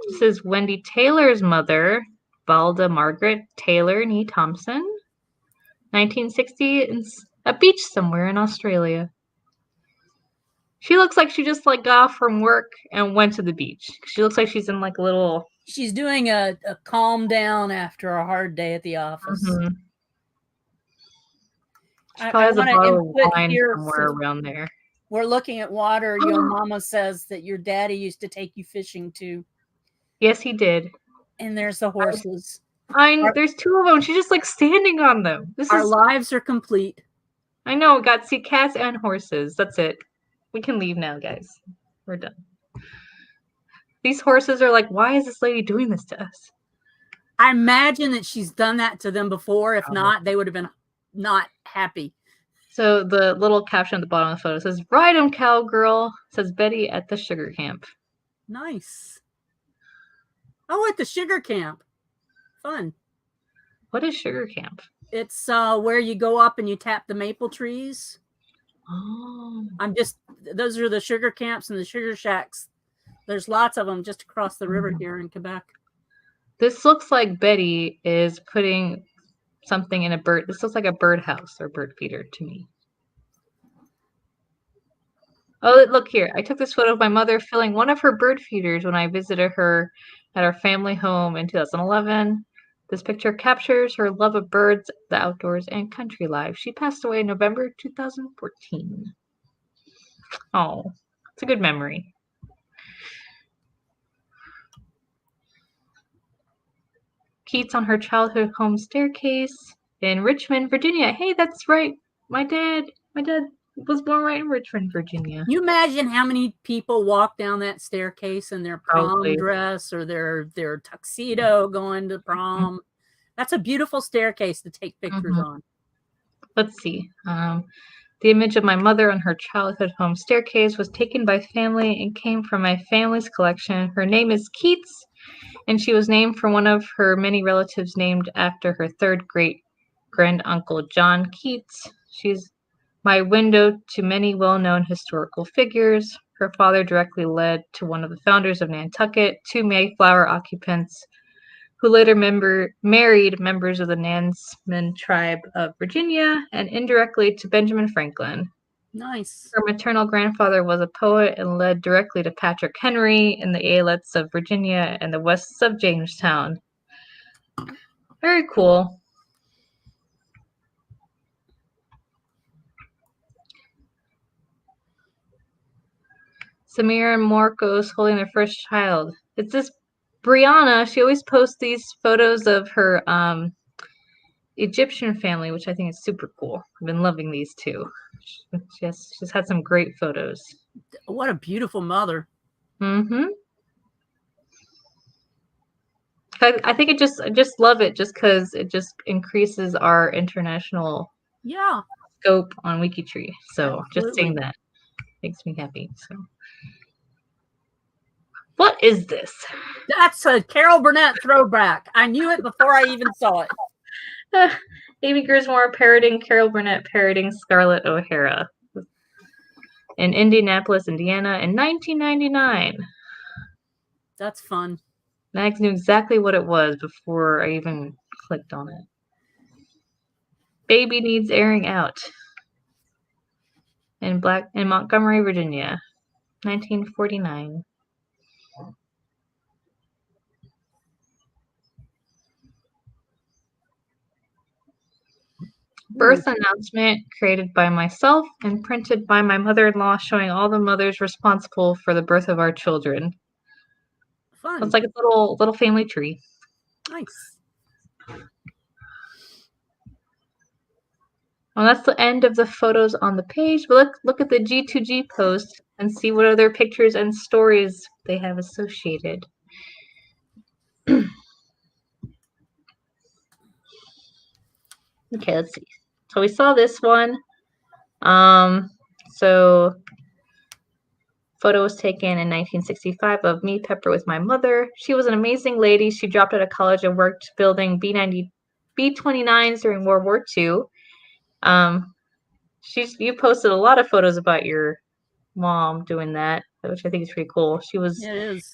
This is Wendy Taylor's mother, Balda Margaret Taylor Nee Thompson. 1960, in a beach somewhere in Australia. She looks like she just got off from work and went to the beach. She looks like she's in a little. She's doing a calm down after a hard day at the office. Mm-hmm. She probably has a bottle of wine somewhere around there. We're looking at water. Your mama says that your daddy used to take you fishing too. Yes, he did. And there's the horses. There's 2 of them. She's just standing on them. Our lives are complete. I know. Got to see cats and horses. That's it. We can leave now, guys. We're done. These horses are why is this lady doing this to us? I imagine that she's done that to them before. If not, they would have been not happy. So the little caption at the bottom of the photo says, "Ride 'em, cowgirl," says Betty at the sugar camp. Nice. Oh, at the sugar camp. Fun. What is sugar camp? It's where you go up and you tap the maple trees. Oh. Those are the sugar camps and the sugar shacks. There's lots of them just across the river here in Quebec. This looks like Betty is putting something in a bird. This looks like a birdhouse or bird feeder to me. Oh, look here. I took this photo of my mother filling one of her bird feeders when I visited her at our family home in 2011. This picture captures her love of birds, the outdoors, and country life. She passed away in November 2014. Oh, it's a good memory. Keats on her childhood home staircase in Richmond, Virginia. Hey, that's right. My dad was born right in Richmond, Virginia. You imagine how many people walk down that staircase in their prom dress or their tuxedo going to prom. Mm-hmm. That's a beautiful staircase to take pictures on. Let's see. The image of my mother on her childhood home staircase was taken by family and came from my family's collection. Her name is Keats, and she was named for one of her many relatives named after her third great-granduncle, John Keats. She's my window to many well-known historical figures. Her father directly led to one of the founders of Nantucket, 2 Mayflower occupants who later married members of the Nansemond tribe of Virginia, and indirectly to Benjamin Franklin. Nice. Her maternal grandfather was a poet and led directly to Patrick Henry in the Islets of Virginia and the west of Jamestown. Very cool. Samira and Marcos holding their first child. It's this Brianna. She always posts these photos of her Egyptian family, which I think is super cool. I've been loving these too. She's had some great photos. What a beautiful mother. Mm-hmm. I think I just love it just because it just increases our international scope on WikiTree. So just saying that makes me happy. So what is this? That's a Carol Burnett throwback. I knew it before I even saw it. Amy Griswold parroting Carol Burnett parroting Scarlett O'Hara in Indianapolis, Indiana in 1999. That's fun. Max knew exactly what it was before I even clicked on it. Baby needs airing out in Montgomery, Virginia, 1949. Birth announcement created by myself and printed by my mother-in-law showing all the mothers responsible for the birth of our children. Fun. It's like a little family tree. Nice. Well, that's the end of the photos on the page, but look at the G2G post and see what other pictures and stories they have associated. Okay, let's see. So we saw this one. So photo was taken in 1965 of me, Pepper, with my mother. She was an amazing lady. She dropped out of college and worked building B-29s during World War II. You posted a lot of photos about your mom doing that, which I think is pretty cool. She was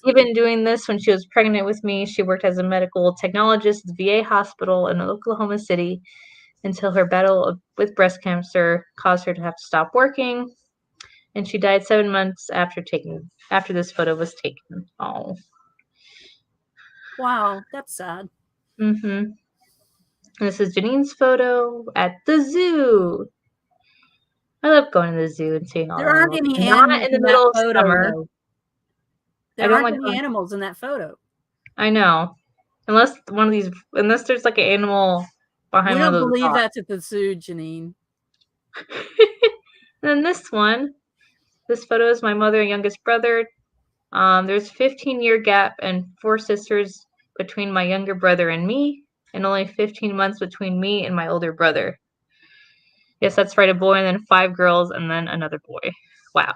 even doing this when she was pregnant with me. She worked as a medical technologist at the VA hospital in Oklahoma City until her battle with breast cancer caused her to have to stop working, and she died 7 months after this photo was taken. Oh, wow, that's sad. Mm-hmm. This is Janine's photo at the zoo. I love going to the zoo and seeing all there aren't animals. any Not animals in the middle of summer. Though. There aren't any animals in that photo. I know. Unless there's like an animal behind one of those. We don't believe that's at the zoo, Janine. And then this photo is my mother and youngest brother. There's 15-year gap and 4 sisters between my younger brother and me, and only 15 months between me and my older brother. Yes, that's right, a boy, and then 5 girls, and then another boy. Wow.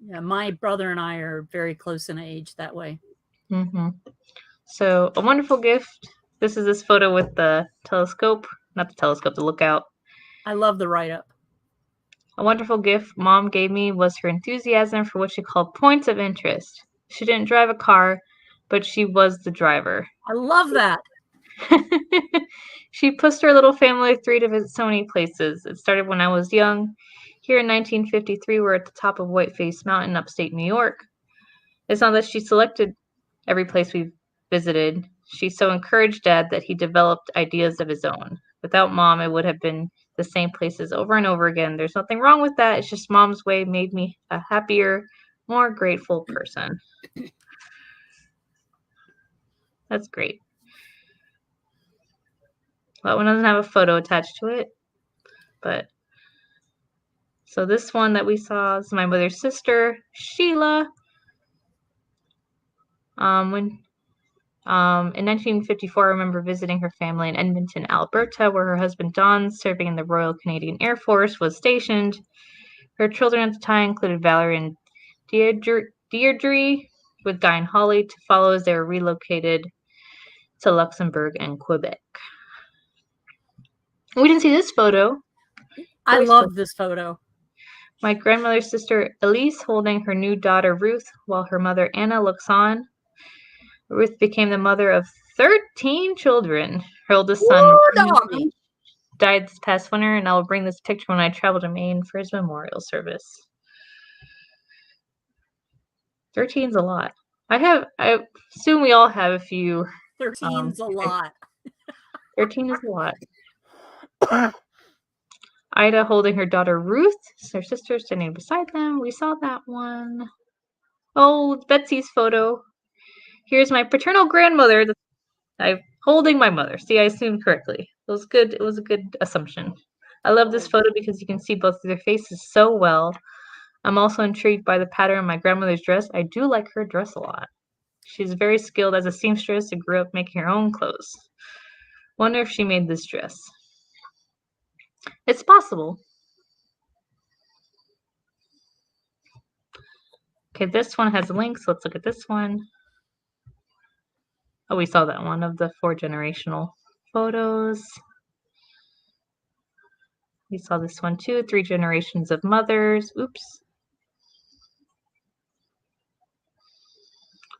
Yeah, my brother and I are very close in age that way. Mm-hmm. So, a wonderful gift. This is this photo with the telescope. Not the telescope, the lookout. I love the write-up. A wonderful gift Mom gave me was her enthusiasm for what she called points of interest. She didn't drive a car, but she was the driver. I love that. She pushed her little family of 3 to visit so many places. It started when I was young. Here in 1953, we're at the top of Whiteface Mountain, upstate New York. It's not that she selected every place we visited. She so encouraged Dad that he developed ideas of his own. Without Mom, it would have been the same places over and over again. There's nothing wrong with that. It's just Mom's way made me a happier, more grateful person. That's great. That one doesn't have a photo attached to it, but so this one that we saw is my mother's sister, Sheila. In 1954, I remember visiting her family in Edmonton, Alberta, where her husband Don, serving in the Royal Canadian Air Force, was stationed. Her children at the time included Valerie and Deirdre, with Guy and Holly to follow as they were relocated to Luxembourg and Quebec. We didn't see this photo. I love this photo. My grandmother's sister Elise holding her new daughter Ruth while her mother Anna looks on. Ruth became the mother of 13 children. Her oldest son died this past winter, and I will bring this picture when I travel to Maine for his memorial service. 13 is a lot. I assume we all have a few. 13's a lot. 13 is a lot. Ida holding her daughter Ruth, her sister standing beside them. We saw that one. Oh, Betsy's photo. Here's my paternal grandmother. I'm holding my mother. See, I assumed correctly. It was good. It was a good assumption. I love this photo because you can see both of their faces so well. I'm also intrigued by the pattern of my grandmother's dress. I do like her dress a lot. She's very skilled as a seamstress and grew up making her own clothes. Wonder if she made this dress. It's possible. Okay, this one has links. Let's look at this one. Oh, we saw that one of the 4 generational photos. We saw this one too, 3 generations of mothers. Oops.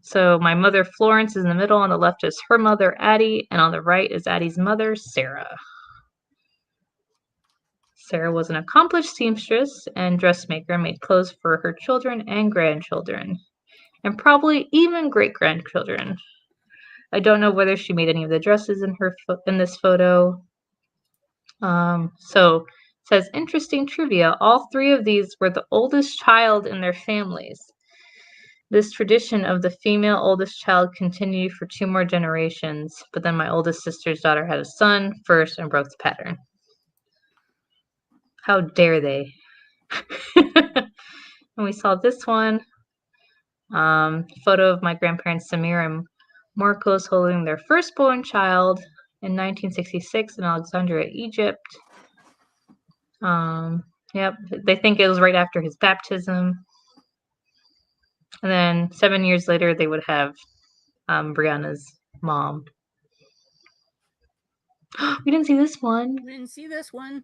So my mother Florence is in the middle. On the left is her mother Addie, and on the right is Addie's mother Sarah. Sarah was an accomplished seamstress and dressmaker, made clothes for her children and grandchildren, and probably even great-grandchildren. I don't know whether she made any of the dresses in this photo. So it says, interesting trivia. All 3 of these were the oldest child in their families. This tradition of the female oldest child continued for 2 more generations, but then my oldest sister's daughter had a son first and broke the pattern. How dare they? And we saw this one. Photo of my grandparents Samir and Marcos holding their firstborn child in 1966 in Alexandria, Egypt. Yep, they think it was right after his baptism. And then 7 years later, they would have Brianna's mom. We didn't see this one. We didn't see this one.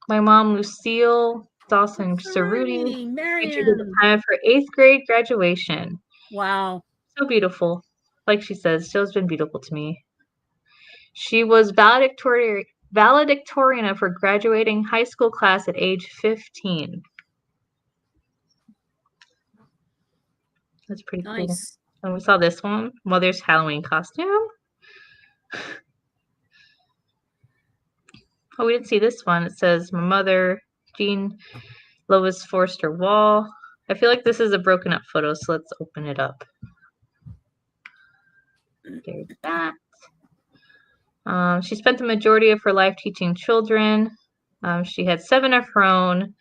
My mom, Lucille Dawson Cerruti, featured at the Marion. time of her 8th grade graduation. Wow. So beautiful. Like she says, Jill's been beautiful to me. She was valedictorian of her graduating high school class at age 15. That's pretty cool. Nice. And we saw this one, Mother's Halloween costume. Oh, we didn't see this one. It says, my mother, Jean Lois Forster Wall. I feel like this is a broken up photo, so let's open it up. There's that. She spent the majority of her life teaching children. She had 7 of her own.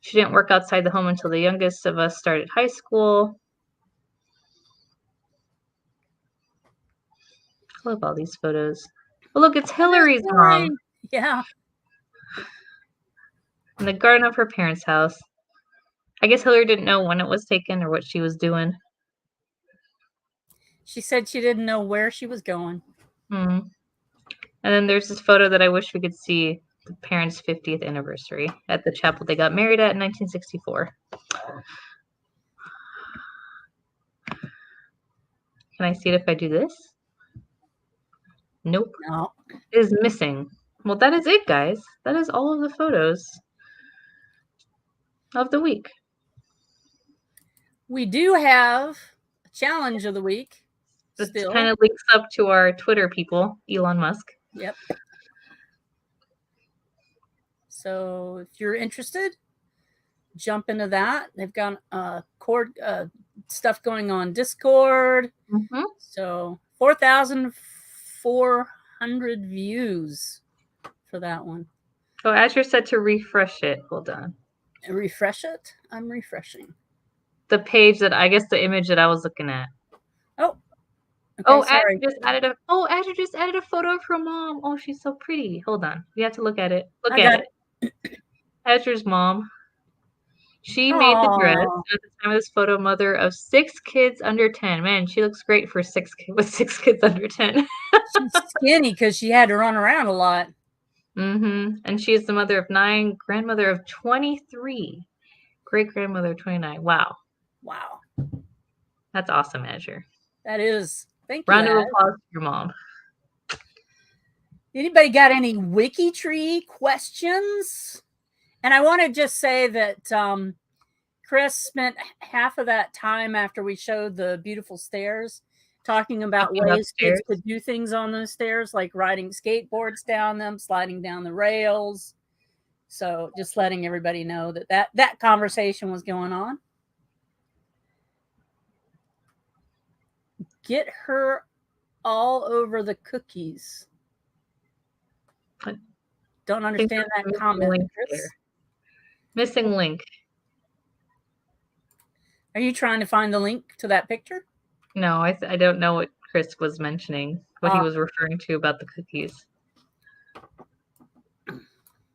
She didn't work outside the home until the youngest of us started high school. I love all these photos. Oh, look, it's Hillary's mom. Yeah. In the garden of her parents' house. I guess Hillary didn't know when it was taken or what she was doing. She said she didn't know where she was going. And then there's this photo that I wish we could see, the parents' 50th anniversary at the chapel they got married at in 1964. Can I see it if I do this? Nope. No. It is missing. Well, that is it, guys. That is all of the photos of the week. We do have a challenge of the week. This kind of links up to our Twitter people, Elon Musk. Yep. So if you're interested, jump into that. They've got stuff going on Discord. So 4,400 views for that one. Oh, Azure said to refresh it. Hold on. Refresh it? I'm refreshing. The page that, I guess the image that I was looking at. Oh. Okay, Azure just added a photo of her mom. Oh, she's so pretty. Hold on. We have to look at it. Look at it. Azure's mom. She made the dress. At the time of this photo, mother of 6 kids under 10. Man, she looks great for 6 kids under 10. She's skinny because she had to run around a lot. And she is the mother of 9, grandmother of 23, great-grandmother of 29. Wow. That's awesome, Azure. That is. Thank you. Round of applause for your mom. Anybody got any WikiTree questions? And I want to just say that Chris spent half of that time after we showed the beautiful stairs talking about ways kids could do things on those stairs, like riding skateboards down them, sliding down the rails, So just letting everybody know that conversation was going on. Get her all over the cookies. Don't understand that comment, Chris. Missing link. Are you trying to find the link to that picture? No, I don't know what Chris was mentioning, what he was referring to about the cookies.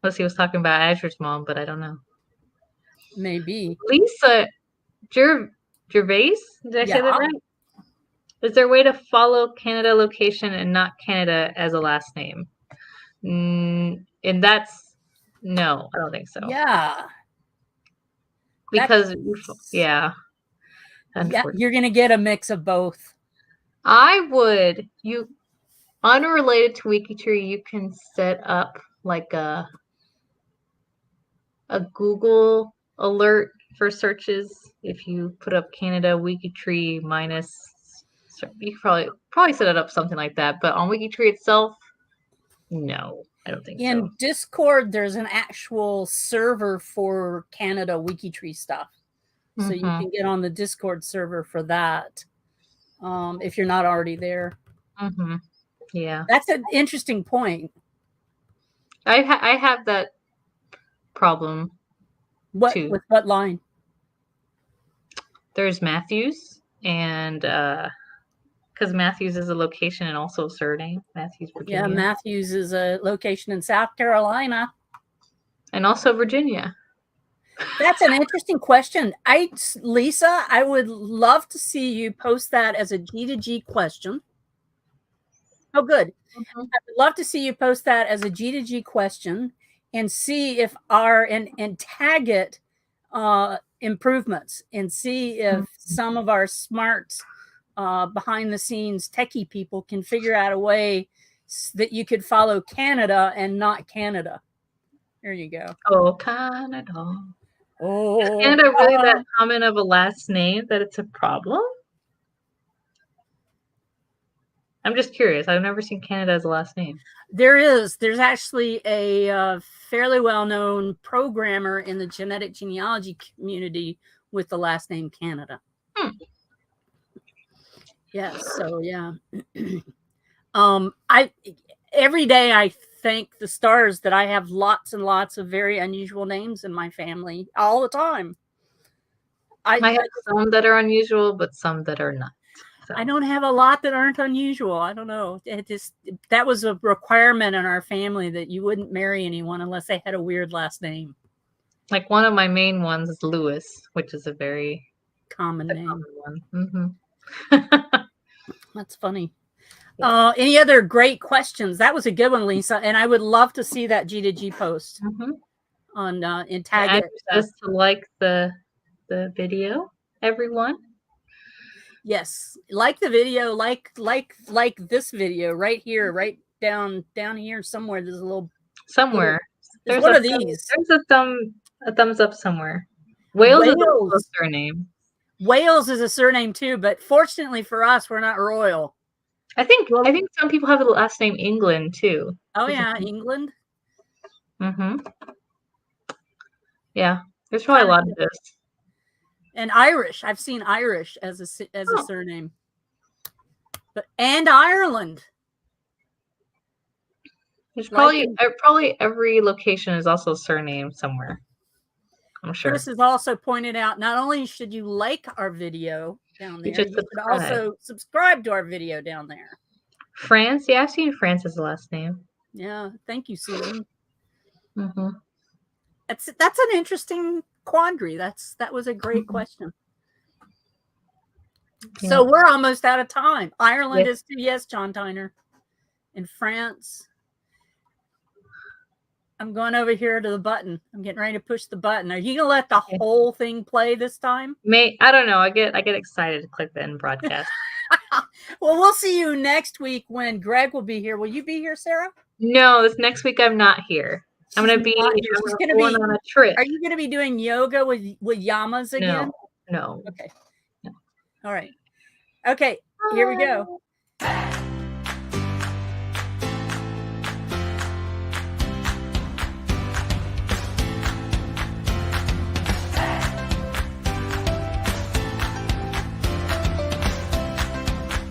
Unless he was talking about Azure's mom, but I don't know. Maybe. Lisa Gervais? Did I say that right? Is there a way to follow Canada location and not Canada as a last name? And that's no, I don't think so. Yeah. Because yeah, you're gonna get a mix of both. I would. Unrelated to WikiTree, you can set up like a Google alert for searches. If you put up Canada WikiTree minus, you could probably set it up something like that. But on WikiTree itself, no, I don't think so. In Discord, there's an actual server for Canada WikiTree stuff. So you can get on the Discord server for that if you're not already there. Yeah. That's an interesting point. I have that problem too. With what line? There's Matthews, and because Matthews is a location and also a surname. Matthews, Virginia. Yeah, Matthews is a location in South Carolina. And also Virginia. That's an interesting question. Lisa, I would love to see you post that as a G2G question. Oh, good. I would love to see you post that as a G2G question and see if and tag it improvements and see if some of our smart behind the scenes techie people can figure out a way that you could follow Canada and not Canada. There you go. Oh, Canada. Oh, is Canada really that common of a last name that it's a problem? I'm just curious. I've never seen Canada as a last name. There's actually a fairly well-known programmer in the genetic genealogy community with the last name Canada. Yes, so yeah. Every day I thank the stars that I have lots and lots of very unusual names in my family all the time. I have some that are unusual, but some that are not. So. I don't have a lot that aren't unusual. I don't know. That was a requirement in our family that you wouldn't marry anyone unless they had a weird last name. Like one of my main ones is Lewis, which is a very common name. Common one. That's funny. Any other great questions? That was a good one, Lisa. And I would love to see that G2G post on in tag. Just to like the video, everyone. Yes, like the video, like this video right here, right down here somewhere. There's a little somewhere. There's one of these. There's a thumbs up somewhere. Wales is a surname. Wales is a surname too, but fortunately for us, we're not royal. I think some people have the last name England too. Oh yeah, England. Yeah, there's probably a lot of this. And Irish. I've seen Irish as a surname. And Ireland. There's probably every location is also a surname somewhere. I'm sure. Chris has also pointed out not only should you like our video down there, you should also subscribe to our video down there. France? Yeah, I've seen France as the last name. Yeah, thank you, Susan. That's an interesting quandary. That was a great question. Yeah. So we're almost out of time. Ireland is too. Yes, John Tyner. In France. I'm going over here to the button. I'm getting ready to push the button. Are you gonna let the whole thing play this time? I don't know. I get excited to click the end broadcast. Well, we'll see you next week when Greg will be here. Will you be here, Sarah? No, this next week I'm not here. I'm going to be on a trip. Are you going to be doing yoga with Yamas again? No. Okay. No. All right. Okay. Here we go.